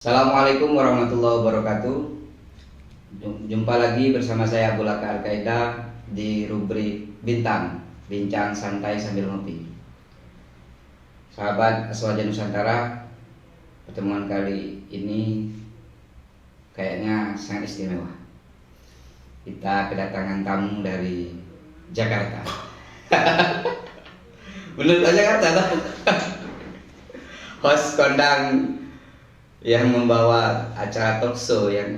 Assalamualaikum warahmatullahi wabarakatuh. Jumpa lagi bersama saya Abu Laka Al-Qaeda di rubrik Bintang, Bincang Santai Sambil Ngopi. Sahabat Aswaja Nusantara, pertemuan kali ini kayaknya sangat istimewa. Kita kedatangan tamu dari Jakarta. Bener Jakarta toh? Host kondang yang membawa acara talk show yang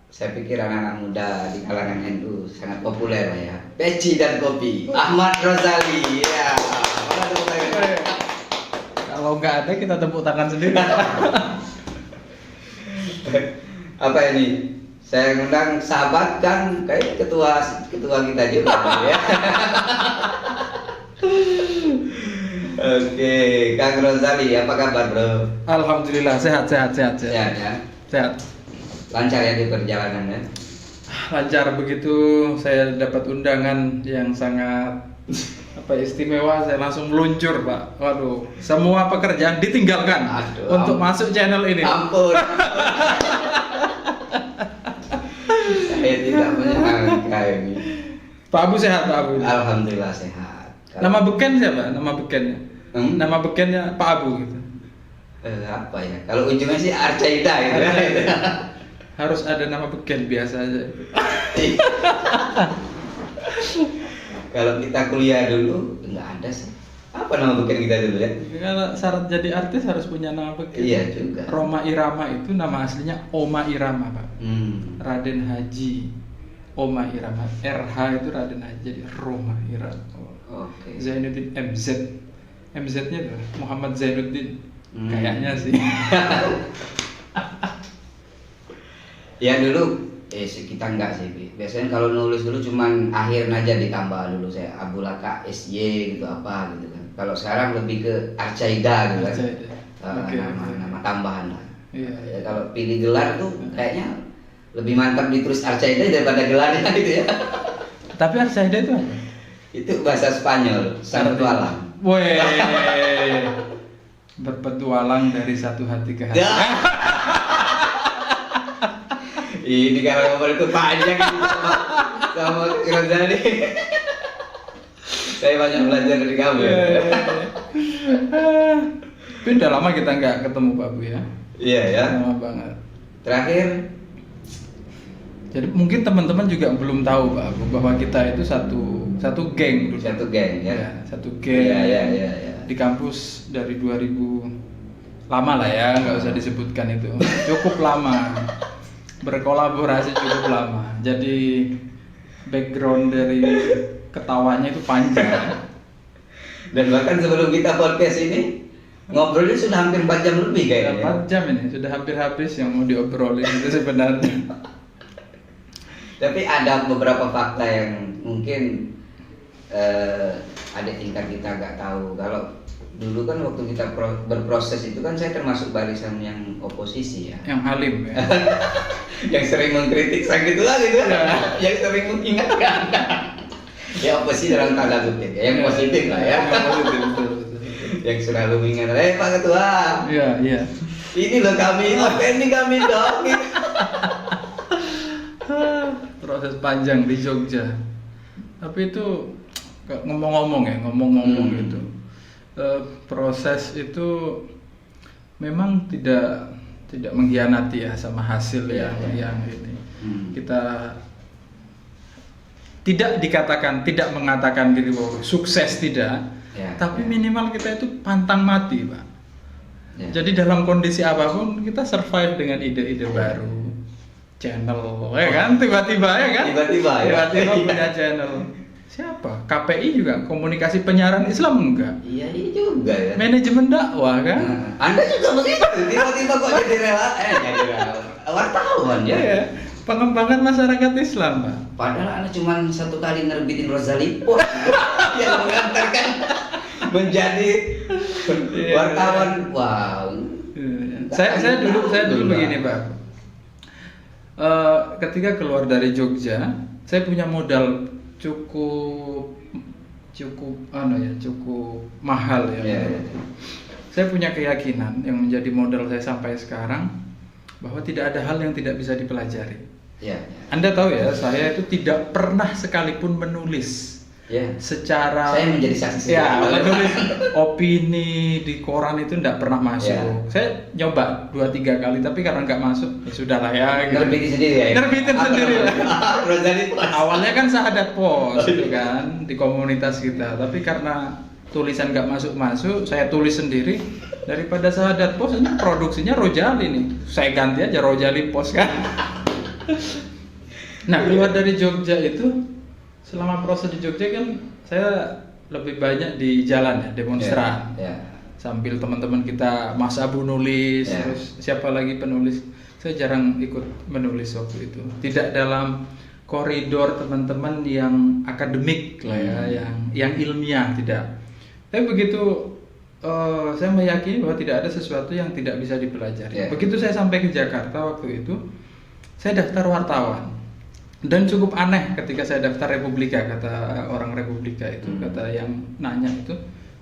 saya pikir anak-anak muda di kalangan NU sangat populer lah ya. Peci dan kopi, Ahmad Rozali. Ya. Kalau nggak ada kita tepuk tangan sendiri. Apa ini? Saya ngundang sahabat kan kayak ketua kita juga ya. Oke, Kang Rozali, apa kabar bro? Alhamdulillah sehat. Sehat ya? Sehat. Lancar ya di perjalanannya? Lancar begitu saya dapat undangan yang sangat istimewa, saya langsung meluncur Pak. Waduh, semua pekerjaan ditinggalkan untuk masuk channel ini. Ampun. Saya tidak menyangka ini. Pak Abu sehat Pak Abu? Alhamdulillah sehat. Nama beken siapa? Nama bekennya? Nama bekennya Pak Abu gitu. Apa ya? Kalau ujungnya sih Arcaida gitu. Harus ada nama beken biasa aja. Kalau kita kuliah dulu nggak ada sih. Apa nama beken kita dulu ya? Kalau syarat jadi artis harus punya nama beken. Iya juga. Roma Irama itu nama aslinya Oma Irama Pak. Raden Haji Oma Irama. RH itu Raden Haji, jadi Roma Irama. Oke. Zainuddin MZ. MZ-nya tuh Muhammad Zainuddin. Kayaknya sih. Ya dulu kita enggak sih. Biasanya kalau nulis dulu cuman akhir aja ditambah dulu saya Abu Laka SY gitu apa gitu kan. Kalau sekarang lebih ke Arcaida gitu kan. Nama tambahan lah. Iya. Ya, kalau pilih gelar tuh kayaknya lebih mantap ditulis Arcaida daripada gelarnya gitu ya. Tapi Arcaida itu apa? Itu bahasa Spanyol, berpetualang. Woi. Berpetualang dari satu hati ke hati. Ya. Ini kalau ngomong itu panjang ini sama Rozali. Saya banyak belajar dari kamu. Tapi udah lama kita nggak ketemu Pak Bu ya. Iya ya. Lama banget. Terakhir. Jadi mungkin teman-teman juga belum tahu Pak Bu bahwa kita itu satu geng dulu. Satu geng ya. Satu geng. Iya. Di kampus dari 2000 lama lah ya, nggak usah disebutkan itu. Cukup lama. Berkolaborasi cukup lama. Jadi background dari ketawanya itu panjang. Dan bahkan sebelum kita podcast ini ngobrolnya sudah hampir 4 jam lebih kayaknya. 4 jam ini sudah hampir habis yang mau diobrolin itu sebenarnya. Tapi ada beberapa fakta yang mungkin adik tingkat kita nggak tahu. Kalau dulu kan waktu kita berproses itu kan saya termasuk barisan yang oposisi ya. Yang alim ya. Yang sering mengkritik sakit lah gitu kan. Yang sering mengingatkan. Ya oposisi dalam tanda kutip ya, yang positif lah ya. Betul. Yang selalu mengingatkan, Pak Ketua. Iya. Ini loh kami, ini kami dong. Proses panjang di Jogja. Tapi itu ngomong-ngomong gitu. Proses itu memang tidak mengkhianati ya sama hasil yang ini. Kita tidak mengatakan diri bahwa sukses tidak, tapi minimal kita itu pantang mati Pak. Jadi dalam kondisi apapun kita survive dengan ide-ide baru. Channel, ya kan? Tiba-tiba punya channel. Siapa? KPI juga, Komunikasi Penyiaran Islam enggak? Iya juga ya. Manajemen dakwah kan? Anda juga begitu. Tiba-tiba kok jadi wartawan ya? Iya. Pengembangan masyarakat Islam, Pak. Padahal Anda cuma satu kali nerbitin Rozali yang mengantarkan menjadi wartawan. Wow. Saya dulu begini, Pak. Ketika keluar dari Jogja, saya punya modal cukup mahal ya. Yeah. Saya punya keyakinan yang menjadi modal saya sampai sekarang bahwa tidak ada hal yang tidak bisa dipelajari. Ya. Anda tahu ya, saya itu tidak pernah sekalipun menulis. Ya. Secara saya menjadi saksi. Ya, menulis opini di koran itu tidak pernah masuk. Ya. Saya nyoba 2-3 kali, tapi karena nggak masuk, ya sudahlah ya. Nerbitin sendiri ya. Nerbitin sendiri. Rozali Pos. Awalnya kan Sahadat Pos, gitu kan, di komunitas kita. Tapi karena tulisan nggak masuk, saya tulis sendiri. Daripada Sahadat Pos, ini produksinya Rojali nih. Saya ganti aja Rojali Pos kan. Nah, keluar dari Jogja itu, selama proses di Jogja kan saya lebih banyak di jalan ya, demonstran. Sambil teman-teman kita, Mas Abu nulis, terus siapa lagi penulis. Saya jarang ikut menulis waktu itu. Tidak dalam koridor teman-teman yang akademik lah ya, yang ilmiah, tidak. Tapi begitu saya meyakini bahwa tidak ada sesuatu yang tidak bisa dipelajari. Begitu saya sampai ke Jakarta waktu itu, saya daftar wartawan. Dan cukup aneh ketika saya daftar Republika, kata orang Republika itu, kata yang nanya itu,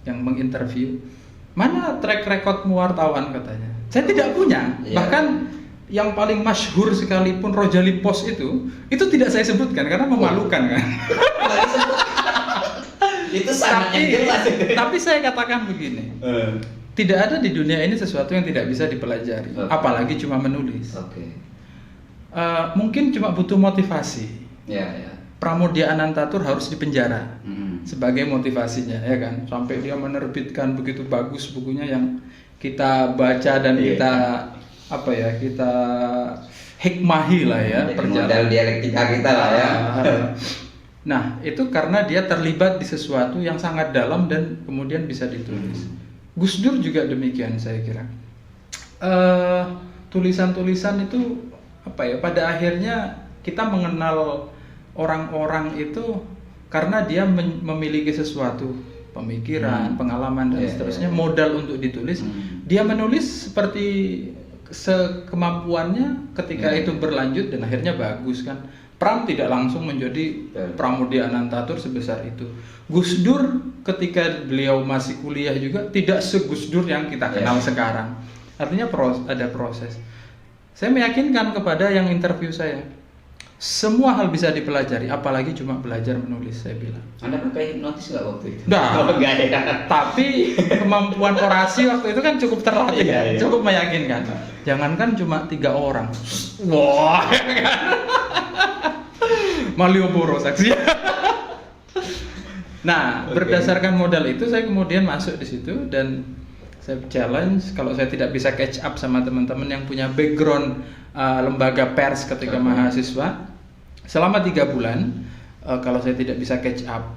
yang menginterview, mana track recordmu wartawan, katanya. Saya tidak punya, bahkan yang paling masyhur sekalipun Rojali Pos itu tidak saya sebutkan karena memalukan kan. Itu sangat jelas. Tapi saya katakan begini, tidak ada di dunia ini sesuatu yang tidak bisa dipelajari, apalagi cuma menulis. Mungkin cuma butuh motivasi. Pramoedya Anantatur harus dipenjara sebagai motivasinya, ya kan? Sampai dia menerbitkan begitu bagus bukunya yang kita baca dan kita kita hikmahi lah ya. Modal dialektika kita lah ya. Nah, itu karena dia terlibat di sesuatu yang sangat dalam dan kemudian bisa ditulis. Gus Dur juga demikian, saya kira. Tulisan-tulisan itu pada akhirnya kita mengenal orang-orang itu karena dia memiliki sesuatu, pemikiran, pengalaman dan seterusnya, modal untuk ditulis. Dia menulis seperti sekemampuannya ketika itu berlanjut dan akhirnya bagus kan. Pram tidak langsung menjadi Pramoedya Anantatur sebesar itu. Gus Dur ketika beliau masih kuliah juga tidak se-Gus Dur yang kita kenal sekarang. Artinya ada proses. Saya meyakinkan kepada yang interview saya, semua hal bisa dipelajari, apalagi cuma belajar menulis, saya bilang. Anda pakai hipnotis nggak waktu itu? Enggak ya. Tapi kemampuan orasi waktu itu kan cukup terlatih, cukup meyakinkan. Jangankan cuma 3 orang. Wah, Malioboro saksi. Nah, berdasarkan modal itu saya kemudian masuk di situ dan saya challenge kalau saya tidak bisa catch up sama teman-teman yang punya background lembaga pers ketika mahasiswa selama 3 bulan, kalau saya tidak bisa catch up,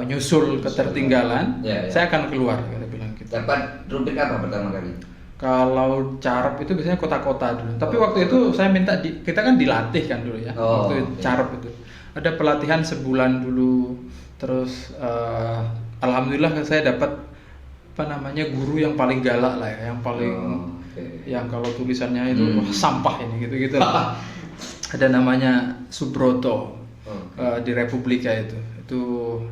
nyusul ketertinggalan, saya akan keluar, kata bilang gitu. Dapat rubrik apa pertama kali? Kalau carep itu biasanya kota-kota dulu. Tapi waktu itu saya minta kita kan dilatih kan dulu ya. Waktu carep itu ada pelatihan sebulan dulu. Terus alhamdulillah saya dapat guru yang paling galak lah ya, yang paling yang kalau tulisannya itu sampah ini gitu lah. Ada namanya Subroto di Republika itu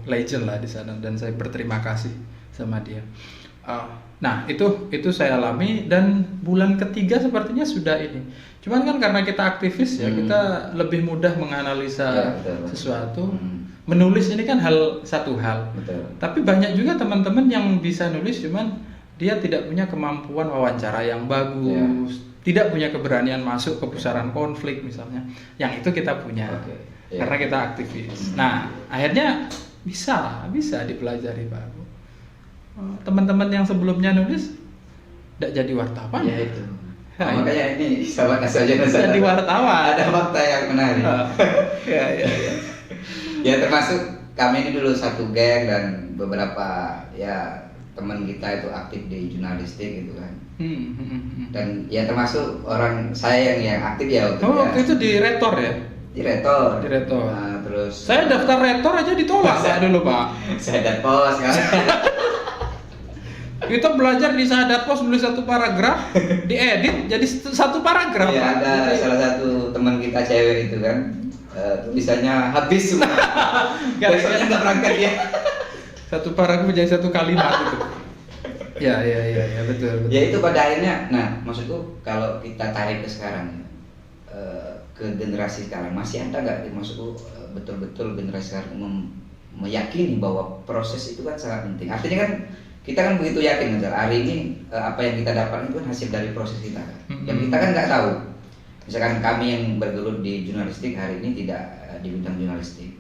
legend lah di sana dan saya berterima kasih sama dia. Nah itu saya alami dan bulan ketiga sepertinya sudah ini. Cuman kan karena kita aktivis ya kita lebih mudah menganalisa sesuatu. Menulis ini kan satu hal. Tapi banyak juga teman-teman yang bisa nulis cuman dia tidak punya kemampuan wawancara yang bagus, tidak punya keberanian masuk ke pusaran konflik misalnya. Yang itu kita punya. Karena kita aktivis. Nah, akhirnya bisa dipelajari, Pak. Teman-teman yang sebelumnya nulis tidak jadi wartawan. Ya itu. Makanya ini sahabat saja jadi wartawan. Ada fakta yang menarik. Ya termasuk kami ini dulu satu geng dan beberapa teman kita itu aktif di jurnalistik gitu kan. Dan ya termasuk orang saya yang aktif ya waktu itu di Retor ya. Di Retor. Nah, terus saya daftar Retor aja ditolak dulu Pak. Sahadat Pos kan. Kita belajar di Sahadat Pos nulis 1 paragraf, diedit jadi 1 paragraf. Iya, ada salah satu teman kita cewek itu kan. Tulisannya habis semua. Besoknya nggak berangkat ya. 1 paragraf menjadi 1 kalimat itu. Ya, betul. Ya itu pada akhirnya, nah maksudku kalau kita tarik ke sekarang, ke generasi sekarang, masih ada nggak maksudku betul-betul generasi sekarang meyakini bahwa proses itu kan sangat penting. Artinya kan kita kan begitu yakin misal hari ini apa yang kita dapat itu kan hasil dari proses kita kan. Dan kita kan nggak tahu. Misalkan kami yang bergelut di jurnalistik hari ini tidak di bidang jurnalistik.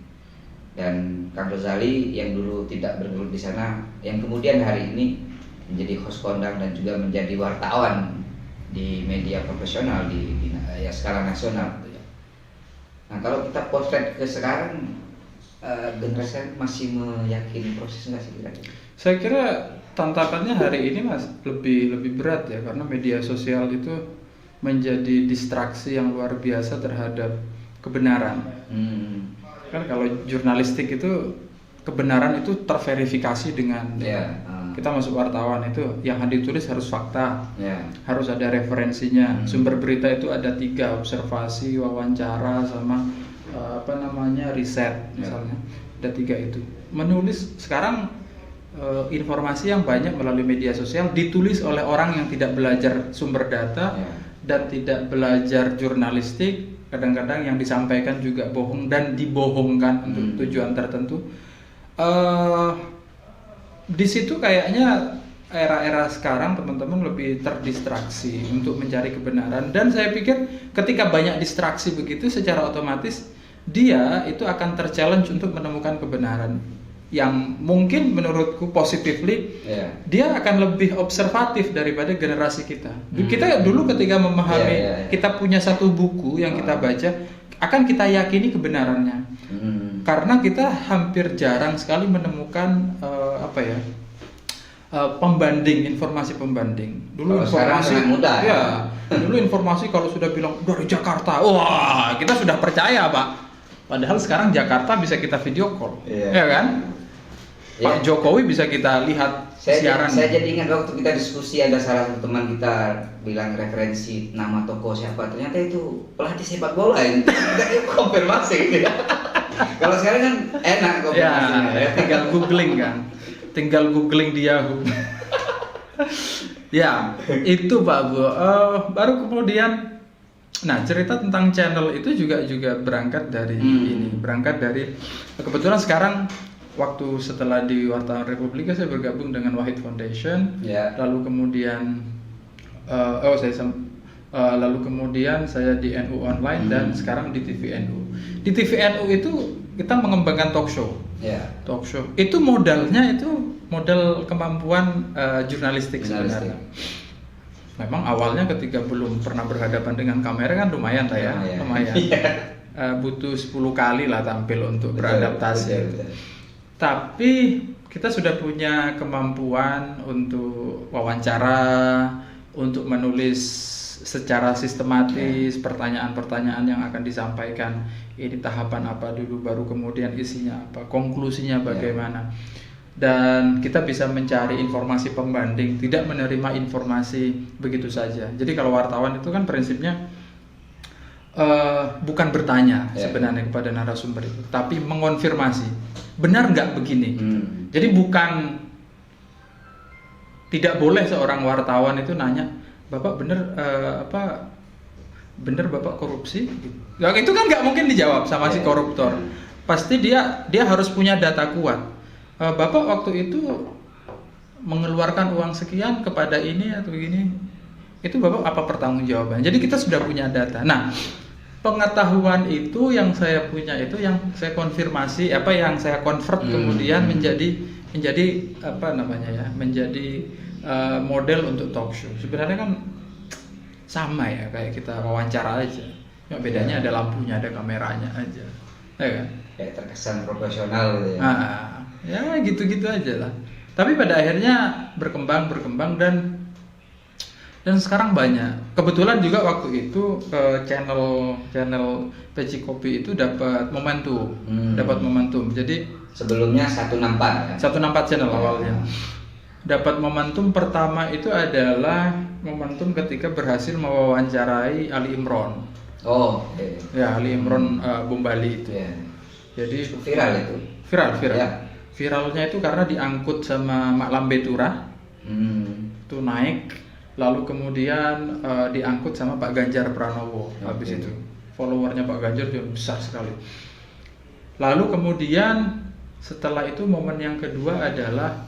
Dan Kang Rozali yang dulu tidak bergelut di sana, yang kemudian hari ini menjadi host kondang dan juga menjadi wartawan di media profesional di ya skala nasional gitu ya. Nah kalau kita potret ke sekarang, generasi masih meyakini proses nggak sih kira-kira? Saya kira tantangannya hari ini Mas lebih berat ya, karena media sosial itu menjadi distraksi yang luar biasa terhadap kebenaran. Kan kalau jurnalistik itu kebenaran itu terverifikasi dengan kita masuk wartawan itu yang ditulis harus fakta, harus ada referensinya. Sumber berita itu ada 3, observasi, wawancara, sama riset misalnya. Ada 3 itu. Menulis sekarang informasi yang banyak melalui media sosial ditulis oleh orang yang tidak belajar sumber data dan tidak belajar jurnalistik. Kadang-kadang yang disampaikan juga bohong dan dibohongkan untuk tujuan tertentu. Di situ kayaknya era-era sekarang teman-teman lebih terdistraksi untuk mencari kebenaran, dan saya pikir ketika banyak distraksi begitu secara otomatis dia itu akan ter-challenge untuk menemukan kebenaran yang mungkin menurutku positively dia akan lebih observatif daripada generasi kita. Kita dulu ketika memahami kita punya satu buku yang kita baca akan kita yakini kebenarannya. Karena kita hampir jarang sekali menemukan pembanding, informasi pembanding. Dulu informasi mudah, dulu informasi kalau sudah bilang dari Jakarta, wah kita sudah percaya Pak. Padahal sekarang Jakarta bisa kita video call, ya kan? Pak Jokowi bisa kita lihat siaran. Saya jadi ingat waktu kita diskusi, ada salah satu teman kita bilang referensi nama toko siapa, ternyata itu pelatih sepak bola yang kita konfirmasi gitu ya. Kalau sekarang kan enak konfirmasinya. Tinggal googling kan. Tinggal googling di Yahoo. Ya, itu Pak Bu. Baru kemudian, nah cerita tentang channel itu juga berangkat dari ini. Berangkat dari kebetulan sekarang waktu setelah di Wartawan Republika saya bergabung dengan Wahid Foundation. Lalu kemudian lalu kemudian saya di NU Online dan sekarang di TV NU. Di TV NU itu kita mengembangkan talk show. Talk show itu modalnya itu modal kemampuan jurnalistik sebenarnya. Memang awalnya ketika belum pernah berhadapan dengan kamera kan lumayan lah ya, lumayan. Butuh 10 kali lah tampil untuk beradaptasi. Betul. Tapi kita sudah punya kemampuan untuk wawancara, untuk menulis secara sistematis pertanyaan-pertanyaan yang akan disampaikan. Ini tahapan apa dulu, baru kemudian isinya apa, konklusinya bagaimana. Dan kita bisa mencari informasi pembanding, tidak menerima informasi begitu saja. Jadi kalau wartawan itu kan prinsipnya bukan bertanya sebenarnya kepada narasumber itu, tapi mengonfirmasi. Benar nggak begini? Jadi bukan, tidak boleh seorang wartawan itu nanya, Bapak benar benar Bapak korupsi? Ya, itu kan nggak mungkin dijawab sama si koruptor. Pasti dia harus punya data kuat. Bapak waktu itu mengeluarkan uang sekian kepada ini atau begini, itu Bapak apa pertanggungjawabannya? Jadi kita sudah punya data. Nah, pengetahuan itu yang saya punya, itu yang saya konfirmasi, yang saya convert kemudian menjadi model untuk talk show. Sebenarnya kan sama ya, kayak kita wawancara aja. Cuma bedanya ada lampunya, ada kameranya aja. Ya kan? Kayak terkesan profesional gitu ya. Ya gitu-gitu aja lah. Tapi pada akhirnya berkembang dan sekarang banyak. Kebetulan juga waktu itu channel Peci Kopi itu dapat momentum. Jadi sebelumnya 164 channel awalnya. Dapat momentum pertama itu adalah momentum ketika berhasil mewawancarai Ali Imron. Ya, Ali Imron Bom Bali itu. Jadi viral itu. Viral. Viralnya itu karena diangkut sama Mak Lambe Turah. Itu naik, lalu kemudian diangkut sama Pak Ganjar Pranowo. Habis itu followernya Pak Ganjar juga besar sekali. Lalu kemudian setelah itu momen yang kedua adalah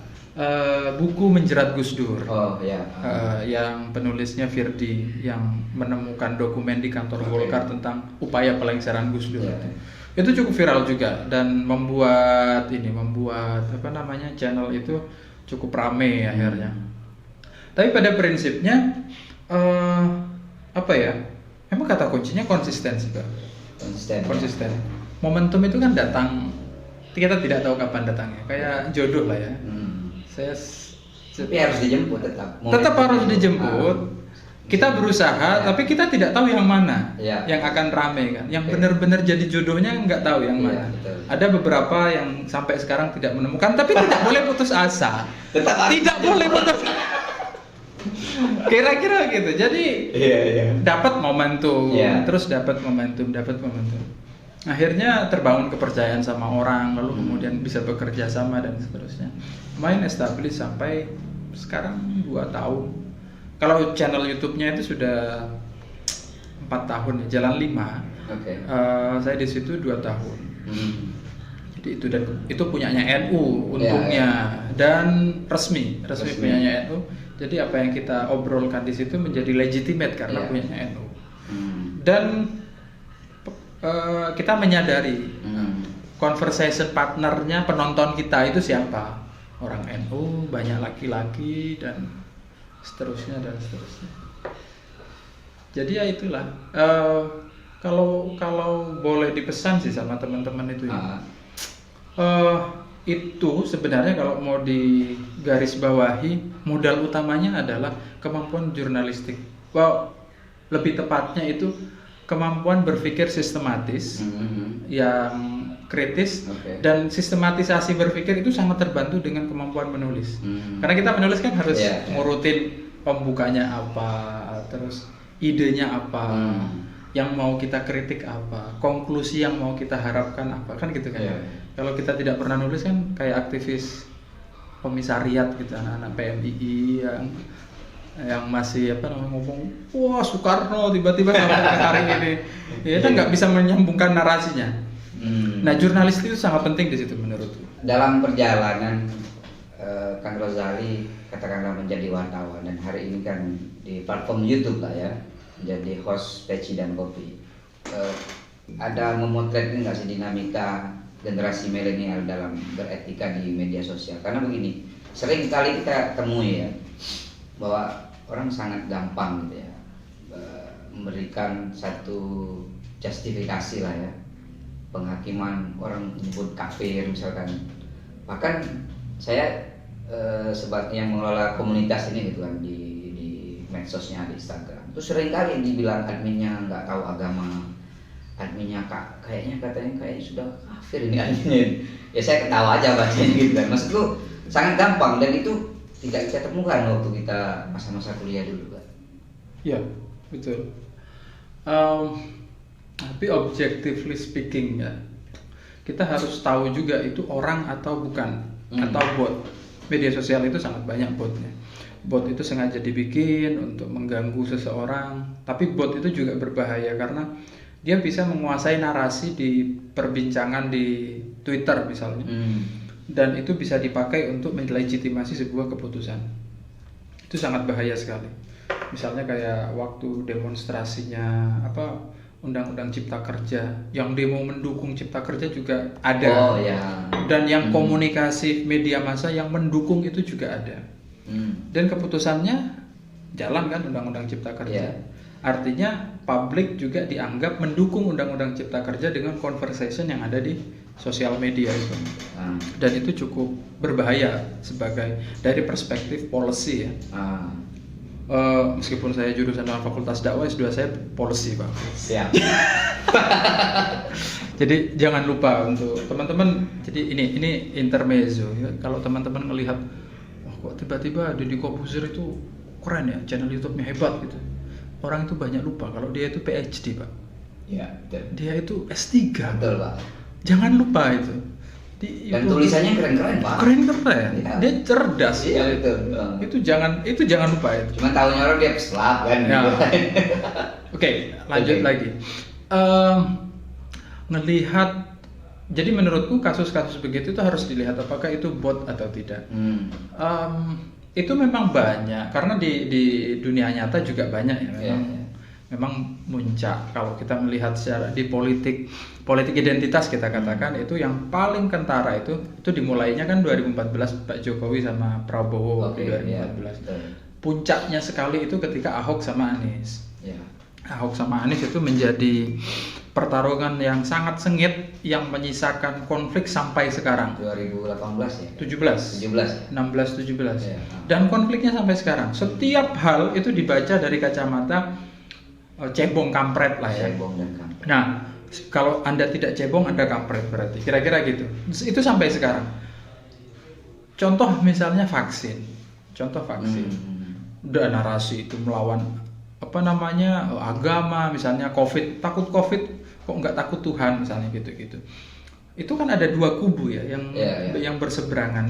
buku Menjerat Gus Dur. Yang penulisnya Firdi, yang menemukan dokumen di kantor Golkar tentang upaya pelengseran Gus Dur. Itu cukup viral juga dan membuat channel itu cukup rame akhirnya. Tapi pada prinsipnya memang kata kuncinya konsistensi, Pak. Konsisten. Momentum itu kan datang, kita tidak tahu kapan datangnya. Kayak jodoh lah ya. Tapi harus dijemput tetap harus dijemput. Kita berusaha, tapi kita tidak tahu yang mana yang akan rame kan. Yang benar-benar jadi jodohnya nggak tahu yang mana. Ada beberapa yang sampai sekarang tidak menemukan, tapi tidak boleh putus asa. Tidak boleh putus. Kira-kira gitu. Jadi dapat momentum, terus dapat momentum. Akhirnya terbangun kepercayaan sama orang, lalu kemudian bisa bekerja sama dan seterusnya. Main establish sampai sekarang 2 tahun. Kalau channel YouTube-nya itu sudah 4 tahun ya, jalan 5. Saya di situ 2 tahun. Jadi itu punyanya NU untungnya dan resmi punyanya NU. Jadi apa yang kita obrolkan di situ menjadi legitimate karena punyanya NU. Dan kita menyadari conversation partnernya penonton kita itu siapa, orang NU, banyak laki-laki dan seterusnya. Jadi ya itulah, kalau boleh dipesan sih sama teman-teman itu ya, itu sebenarnya kalau mau digarisbawahi modal utamanya adalah kemampuan jurnalistik. Lebih tepatnya itu kemampuan berpikir sistematis yang kritis, dan sistematisasi berpikir itu sangat terbantu dengan kemampuan menulis. Karena kita menulis kan harus ngurutin pembukanya apa, terus idenya apa, yang mau kita kritik apa, konklusi yang mau kita harapkan apa, kan gitu kan. Kalau kita tidak pernah nulis kan kayak aktivis komisariat gitu, anak-anak PMII yang masih ngomong wah Soekarno tiba-tiba sampai hari ini, ya kan nggak bisa menyambungkan narasinya. Nah, jurnalis itu sangat penting di situ menurutku. Dalam perjalanan Kang Rozali katakanlah menjadi wartawan dan hari ini kan di platform YouTube lah ya, menjadi host Peci dan Kopi. Ada memotret nggak sih dinamika generasi milenial dalam beretika di media sosial? Karena begini, sering kali kita temui ya, bahwa orang sangat gampang gitu ya memberikan satu justifikasi lah ya, penghakiman, orang menyebut kafir misalkan. Bahkan saya sebagai yang mengelola komunitas ini gitu kan di medsosnya, di Instagram, itu sering kali dibilang adminnya nggak tahu agama, adminnya katanya sudah kafir ini adminnya. Ya saya ketawa aja bacanya gitu kan. Maksudku sangat gampang dan itu tidak kita temukan waktu kita masa-masa kuliah dulu kan. Ya, betul. Tapi objectively speaking ya, kita harus tahu juga itu orang atau bukan, atau bot. Media sosial itu sangat banyak botnya. Bot itu sengaja dibikin untuk mengganggu seseorang, tapi bot itu juga berbahaya karena dia bisa menguasai narasi di perbincangan di Twitter misalnya. Dan itu bisa dipakai untuk melegitimasi sebuah keputusan. Itu sangat bahaya sekali. Misalnya kayak waktu demonstrasinya Undang-Undang Cipta Kerja, yang demo mendukung Cipta Kerja juga ada. Dan yang komunikasi media massa yang mendukung itu juga ada. Dan keputusannya jalan kan Undang-Undang Cipta Kerja. Artinya publik juga dianggap mendukung Undang-Undang Cipta Kerja dengan conversation yang ada di sosial media itu. Dan itu cukup berbahaya dari perspektif policy ya. Meskipun saya jurusan dalam Fakultas Dakwah, S2 saya policy, Pak. Siap. Jadi jangan lupa untuk teman-teman. Jadi ini intermezzo ya. Kalau teman-teman melihat, wah kok tiba-tiba Deddy Corbuzier itu keren ya, channel YouTube-nya hebat gitu. Orang itu banyak lupa kalau dia itu PhD, Pak. Iya, betul. Dia itu S3. Betul, Pak. Jangan lupa itu. Dan tulisannya keren-keren Pak. Keren-keren. Ya. Dia cerdas. Iya betul. Itu jangan lupa itu. Cuma tahunya orang dia peselap kan. Ya. Gitu. Oke, lanjut lagi. Ngelihat, jadi menurutku kasus-kasus begitu itu harus dilihat apakah itu bot atau tidak. Itu memang banyak karena di dunia nyata juga banyak ya memang. Yeah. Memang muncak kalau kita melihat secara di politik identitas kita katakan itu yang paling kentara itu dimulainya kan 2014 Pak Jokowi sama Prabowo di 2014. Yeah. Puncaknya sekali itu ketika Ahok sama Anies. Yeah. Ahok sama Anies itu menjadi pertarungan yang sangat sengit yang menyisakan konflik sampai sekarang. 2018 ya? 17 ya? 16-17 Ya. Dan konfliknya sampai sekarang. Setiap hal itu dibaca dari kacamata cebong kampret lah ya. Cebong dan kampret. Nah, kalau Anda tidak cebong, Anda kampret berarti. Kira-kira gitu. Itu sampai sekarang. Contoh misalnya vaksin. Udah narasi itu melawan agama, misalnya takut COVID kok nggak takut Tuhan misalnya gitu. Itu kan ada dua kubu ya yang berseberangan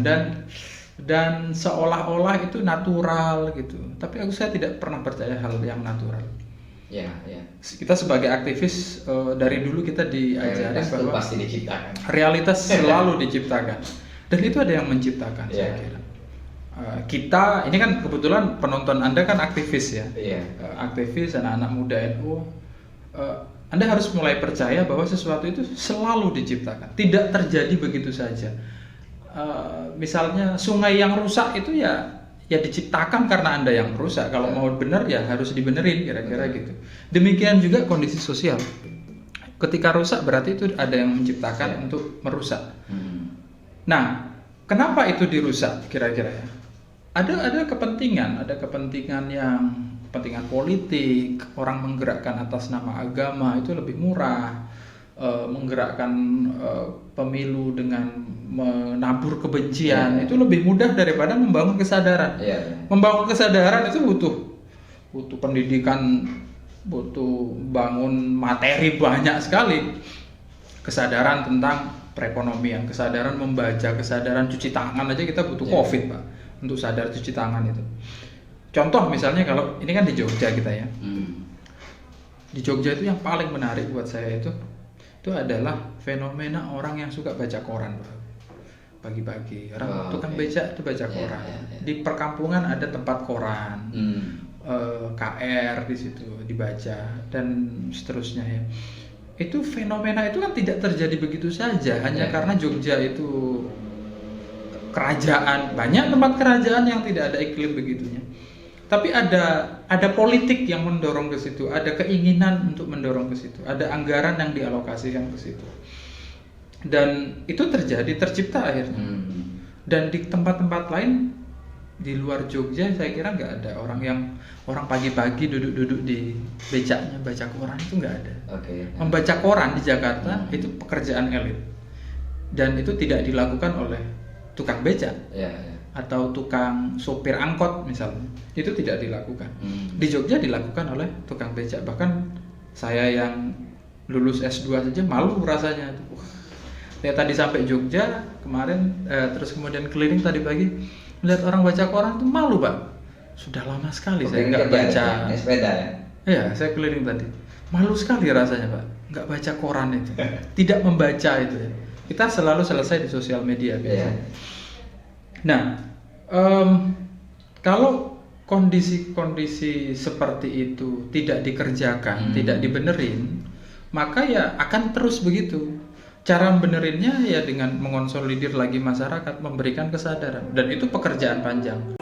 dan seolah-olah itu natural gitu. Tapi saya tidak pernah percaya hal yang natural. Ya. Kita sebagai aktivis dari dulu kita diajarin bahwa pasti diciptakan. Realitas selalu diciptakan dan itu ada yang menciptakan saya kira. Kita ini kan kebetulan penonton Anda kan aktivis ya, aktivis anak-anak muda NU. Anda harus mulai percaya bahwa sesuatu itu selalu diciptakan, tidak terjadi begitu saja. Misalnya sungai yang rusak itu ya diciptakan karena Anda yang merusak. Kalau mau benar ya harus dibenerin kira-kira gitu. Demikian juga kondisi sosial. Ketika rusak berarti itu ada yang menciptakan untuk merusak. Nah, kenapa itu dirusak kira-kira ya? Ada kepentingan kepentingan politik, orang menggerakkan atas nama agama itu lebih murah, menggerakkan pemilu dengan menabur kebencian itu lebih mudah daripada membangun kesadaran. Membangun kesadaran itu butuh pendidikan, butuh bangun materi banyak sekali, kesadaran tentang perekonomian, kesadaran membaca, kesadaran cuci tangan aja kita butuh COVID Pak. Untuk sadar cuci tangan itu. Contoh misalnya kalau ini kan di Jogja kita ya. Di Jogja itu yang paling menarik buat saya itu adalah fenomena orang yang suka baca koran pagi-pagi. Orang tukang becak itu baca koran. Di perkampungan ada tempat koran, KR di situ dibaca dan seterusnya ya. Itu fenomena itu kan tidak terjadi begitu saja hanya karena Jogja itu kerajaan, banyak tempat kerajaan yang tidak ada iklim begitunya. Tapi ada politik yang mendorong ke situ, ada keinginan untuk mendorong ke situ, ada anggaran yang dialokasikan ke situ. Dan itu tercipta akhirnya. Dan di tempat-tempat lain di luar Jogja saya kira nggak ada orang pagi-pagi duduk-duduk di becaknya baca koran, itu nggak ada. Membaca koran di Jakarta itu pekerjaan elit. Dan itu tidak dilakukan oleh tukang becak atau tukang sopir angkot misalnya, itu tidak dilakukan. Di Jogja dilakukan oleh tukang becak. Bahkan saya yang lulus S2 saja malu rasanya. Lihat tadi sampai Jogja kemarin, terus kemudian keliling tadi pagi melihat orang baca koran itu malu Pak. Sudah lama sekali saya nggak baca. Sepeda ya? Iya, saya keliling tadi. Malu sekali rasanya Pak, nggak baca koran itu, tidak membaca itu ya. Kita selalu selesai di sosial media biasanya. Nah, kalau kondisi seperti itu tidak dikerjakan, tidak dibenerin, maka ya akan terus begitu. Cara benerinnya ya dengan mengonsolidir lagi masyarakat, memberikan kesadaran, dan itu pekerjaan panjang.